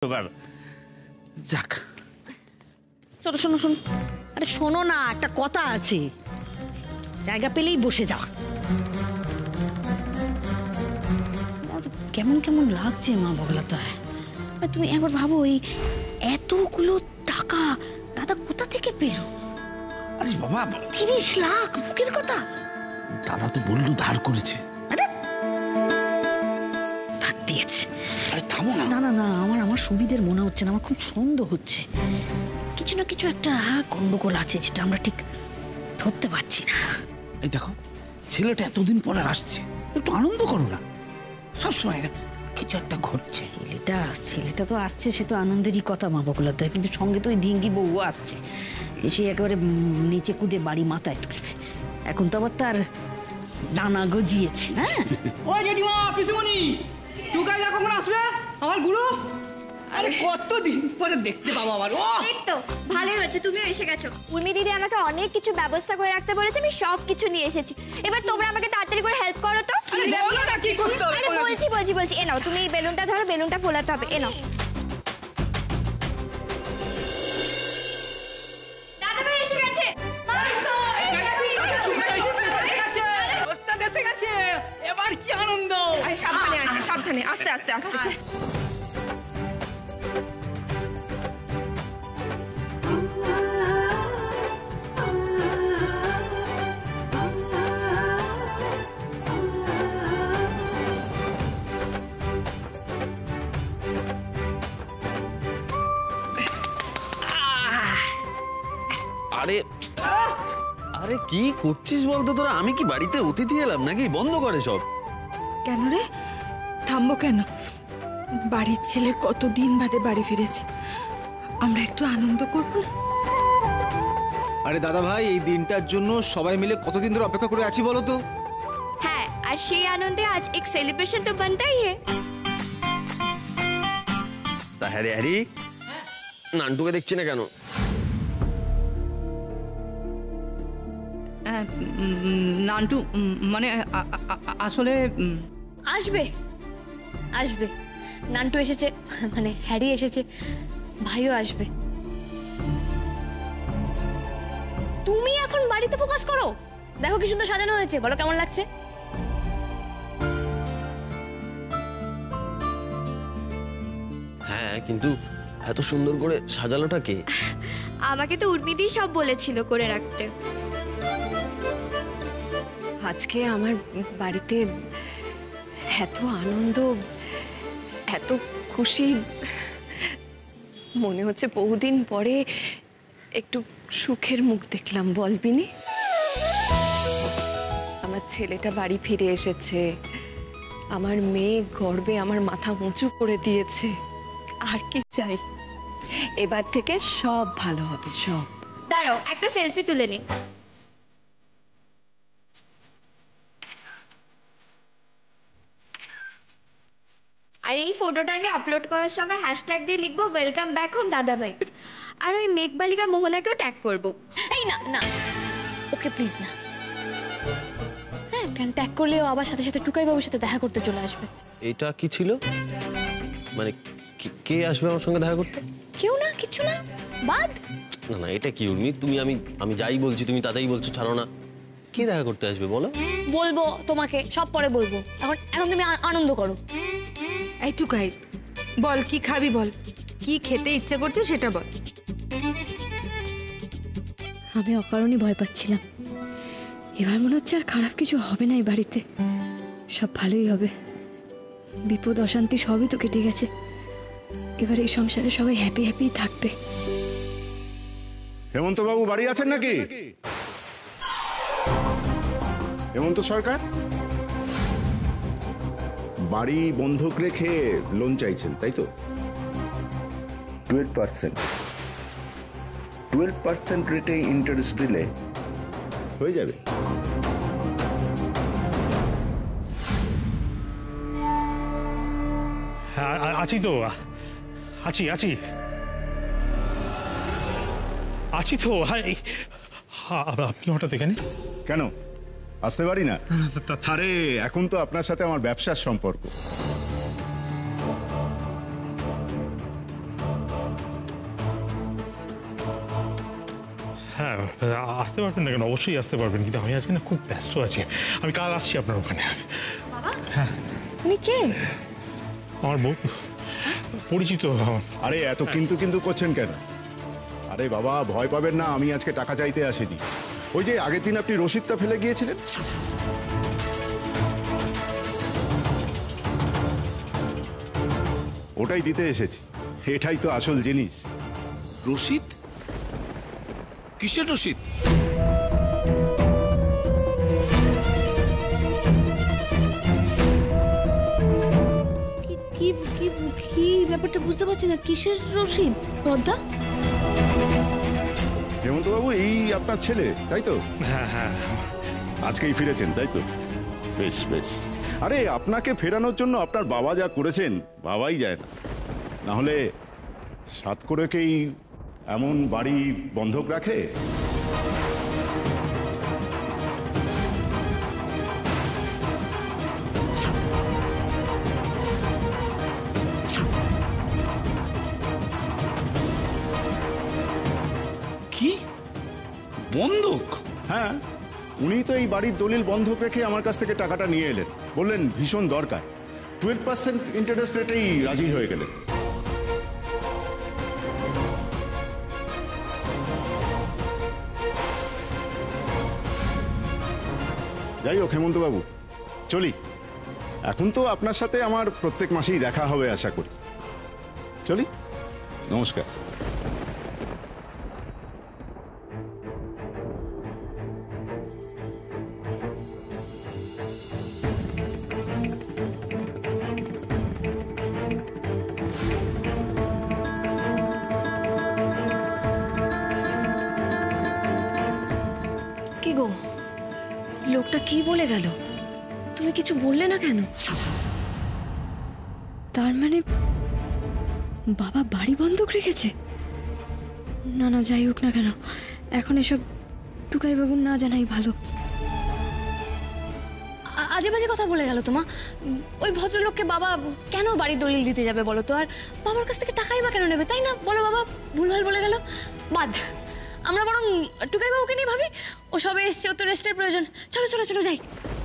যাক চলো শোনো শোনো, আরে শোনো না, একটা কথা আছে, জায়গা পেলেই বসে যাও। কেমন কেমন লাগছে মা বগলাতে। তুমি একবার ভাবো, এই এতগুলো টাকা দাদা কোথা থেকে পেল? আরে বাবা, 30 লাখ, বুকের কথা। দাদা তো বললো ধার করেছে। আরে ধার দিয়েছে? আরে থামো না। না না না, আমার সুবিধের মনে হচ্ছে না, আমার খুব সন্দেহ হচ্ছে। কিছু না কিছু একটা গন্ডগোল আছে যেটা আমরা ঠিক ধরতে পারছি না। এই দেখো, ছেলেটা এতদিন পরে আসছে, একটু আনন্দ করো না। সবসময় কিছু একটা ঘটছে। ছেলেটা তো আসছে, সে তো আনন্দেরই কথা মা বগলাতে, কিন্তু সঙ্গে তো ওই ধিঙ্গি বউ আসছে, এসে একেবারে নিচে কুদে বাড়ি মাথায় তুলবে। এখন তো আবার তার ডানা গজিয়েছে। হ্যাঁ ও জেঠিমা, পিসিমণি, টুকাইদা কখন আসবে আমার গুরু? আরে কতদিন পরে দেখতে পাবো আবার। ও এই তো ভালোই হয়েছে তুমিও এসে গেছো। উর্মি দিদি আমাকে অনেক কিছু ব্যবস্থা করে রাখতে বলেছে, আমি সব কিছু নিয়ে এসেছি। এবার তোমরা আমাকে তাড়াতাড়ি করে হেল্প করো তো। বলো না কি করতে হবে। আরে বলছি এ নাও, তুমি এই বেলুনটা ধরো, বেলুনটা ফোলাতে হবে। এ নাও। দাদা ভাই এসে গেছে। ওস্তাদ এসে গেছে, এবার কি আনন্দ। সাবধানে সাবধানে, আস্তে আস্তে আস্তে। আরে আরে কি করছিস বলতো তোরা? আমি কি বাড়িতে অতিথি এলাম নাকি? বন্ধ করে সব। কেন রে, থামবো কেন? বাড়ির ছেলে কতদিন বাদে বাড়ি ফিরেছে, আমরা একটু আনন্দ করবো না? আরে দাদা ভাই, এই দিনটার জন্য সবাই মিলে কতদিন ধরে অপেক্ষা করে আছি বলো তো। হ্যাঁ, আর সেই আনন্দে আজ এক সেলিব্রেশন তো বানতাই হে। তা হ্যারি হ্যারি, নান্টুকে দেখছি না কেন? নান্টু মানে আসলে আসবে আসবে, নান্টু এসেছে, মানে হ্যারি এসেছে, ভাইও আসবে। তুমি এখন বাড়িতে ফোকাস করো, দেখো কি সুন্দর সাজানো হয়েছে, বলো কেমন লাগছে? হ্যাঁ, কিন্তু এত সুন্দর করে সাজালোটা কে? আমাকে তো উর্মিদি সব বলেছিল করে রাখতে। আজকে আমার বাড়িতে এত আনন্দ, এত খুশি, মনে হচ্ছে বহুদিন পরে একটু সুখের মুখ দেখলাম। বলবিনি, আমার ছেলেটা বাড়ি ফিরে এসেছে, আমার মেয়ে গর্বে আমার মাথা উঁচু করে দিয়েছে। আর কি চাই? এবার থেকে সব ভালো হবে, সব। দাঁড়াও, একটা সেলফি তুলে নি। আর এই ফটোটা আমি আপলোড করার সময় হ্যাশট্যাগ দিয়ে লিখবো ওয়েলকাম ব্যাক হোম দাদা ভাই। আর ওই মেঘবালিকা মোহনাকেও ট্যাগ করবো। এই না না, ওকে প্লিজ না। হ্যাঁ, ট্যাগ করলেও আবার সাথে সাথে টুকাই বাবুর সাথে দেখা করতে চলে আসবে। এটা কি ছিল? মানে কে আসবে আমার সঙ্গে দেখা করতে? কেউ না, কিছু না, বাদ। না না, এটা কি উর্মি? তুমি আমি যাই বলছি তুমি তাতেই বলছো ছাড়ো না। কি দেখা করতে আসবে বলো? বলবো তোমাকে, সব পরে বলবো, এখন তুমি আনন্দ করো। এই টুকাই, বল কি খাবি, বল কি খেতে ইচ্ছে করছে সেটা বল। আমি অকারণে ভয় পাচ্ছিলাম, এবার মনে হচ্ছে আর খারাপ কিছু হবে না এই বাড়িতে, সব ভালোই হবে। বিপদ অশান্তি সবই তো কেটে গেছে, এবার এই সংসারে সবাই হ্যাপি হ্যাপি থাকবে। হেমন্ত বাবু বাড়ি আছেন নাকি? হেমন্ত সরকার বাড়ি বন্ধক রেখে লোন চাইছেন, তাই তো? 12% রেটে ইন্টারেস্ট দিলে হয়ে যাবে। আছি তো, আছি আছি আছি তো। আপনি হঠাৎ এখানে কেন? আসতে পারি না? আরে এখন তো আপনার সাথে আমার ব্যবসার সম্পর্ক। হ্যাঁ আসতে পারবেন না কেন, অবশ্যই আসতে পারবেন, কিন্তু আমি আজকে না খুব ব্যস্ত আছি। আমি কাল আসছি আপনার ওখানে। হ্যাঁ উনি কে? আমার বউ, পরিচিত। আরে এত কিন্তু কিন্তু করছেন কেন? আরে বাবা ভয় পাবেন না, আমি আজকে টাকা চাইতে আসিনি। ওই যে আগের দিন আপনি রসিদটা ফেলে গিয়েছিলেন, ওটাই দিতে এসেছি। এটাই তো আসল জিনিস। রশিদ? কিসের রশিদ? কি কি কি ব্যাপারটা বুঝতে পারছি না, কিসের রশিদ পদ্মা? হেমন্তবাবু এই আপনার ছেলে তাই তো? হ্যাঁ হ্যাঁ, আজকেই ফিরেছেন তাই তো? বেশ বেশ। আরে আপনাকে ফেরানোর জন্য আপনার বাবা যা করেছেন বাবাই যায় না। না হলে সাত করেকেই এমন বাড়ি বন্ধক রাখে? কি বন্ধক? হ্যাঁ, উনি তো এই বাড়ির দলিল বন্ধক রেখে আমার কাছ থেকে টাকাটা নিয়ে এলেন। বললেন ভীষণ দরকার, 12% ইন্টারেস্ট রেটেই রাজি হয়ে গেলেন। যাই হোক হেমন্তবাবু, চলি। এখন তো আপনার সাথে আমার প্রত্যেক মাসেই দেখা হবে আশা করি। চলি, নমস্কার। কি গো, লোকটা কি বলে গেল? তুমি কিছু বললে না কেন? তার মানে বাবা বাড়ি বন্ধক রেখেছে? না না, যাই হোক না কেন, এখন এসব টুকাইবাবুর না জানাই ভালো। আজে বাজে কথা বলে গেল তোমা। ওই ভদ্রলোককে বাবা কেন বাড়ির দলিল দিতে যাবে বলো তো? আর বাবার কাছ থেকে টাকাই বা কেন নেবে, তাই না? বলো বাবা, ভুলভাল বলে গেল। বাদ, আমরা বরং টুকাই বাবুকে নিয়ে ভাবি। ও সবে এসছে, ও তো রেস্টের প্রয়োজন। চলো চলো চলো যাই।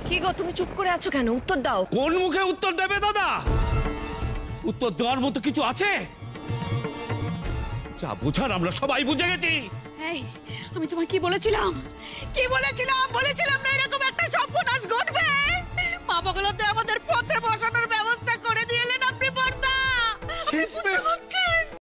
কি গো, তুমি চুপ করে আছো কেন? উত্তর দাও। কোন মুখে উত্তর দেবে দাদা? উত্তর দেওয়ার মতো কিছু আছে? যা বুঝার আমরা সবাই বুঝে গেছি। এই, আমি তোমায় কি বলেছিলাম? কি বলেছিলাম? বলেছিলাম না এরকম একটা সর্বনাশ ঘটবে? মা বগলতে আমাদের পথে বসানোর ব্যবস্থা করে দিলেন আপনি পর্দা। শেষমেশ